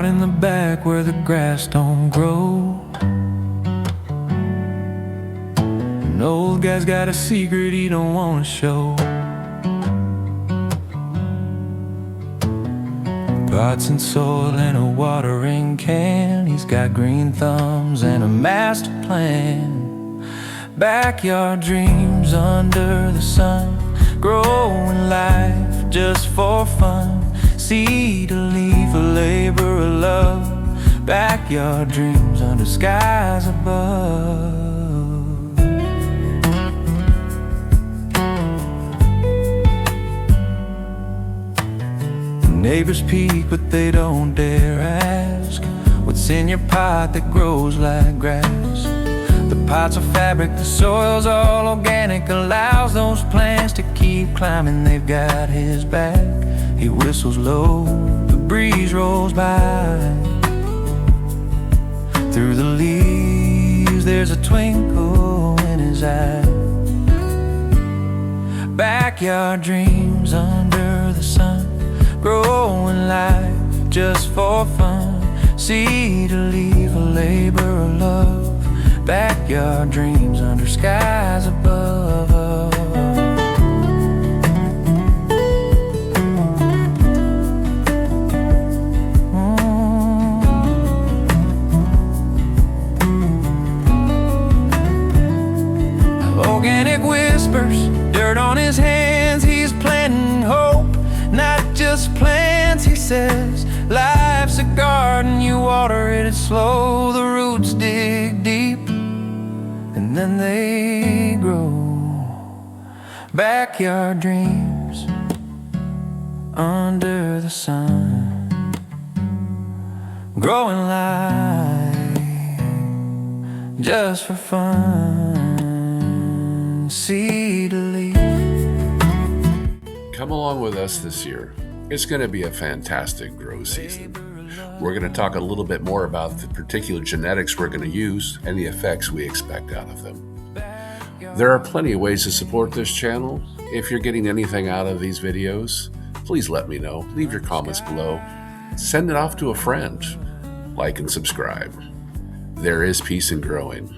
out in the back where the grass don't grow. An old guy's got a secret he don't wanna show. Pots and soil and a watering can. He's got green thumbs and a master plan. Backyard dreams under the sun, growing life just for fun. Seed, a leaf, a labor, a love. Backyard dreams under skies above. Neighbors peek, but they don't dare ask what's in your pot that grows like grass. The pot's a fabric, the soil's all organic, allows those plants to keep climbing. They've got his back. He whistles low, the breeze rolls by. Through the leaves there's a twinkle in his eye. Backyard dreams under the sun, growing life just for fun. Seed, a leaf, a labor, a love. Backyard dreams under skies above. Organic whispers, dirt on his hands. He's planting hope, not just plants, he says. Life's a garden, you water it slow. The roots dig deep, and then they grow. Backyard dreams under the sun, growing life just for fun. Seed, a leaf. Come along with us this year. It's going to be a fantastic grow season. We're going to talk a little bit more about the particular genetics we're going to use and the effects we expect out of them. There are plenty of ways to support this channel. If you're getting anything out of these videos, please let me know. Leave your comments below. Send it off to a friend. Like and subscribe. There is peace in growing.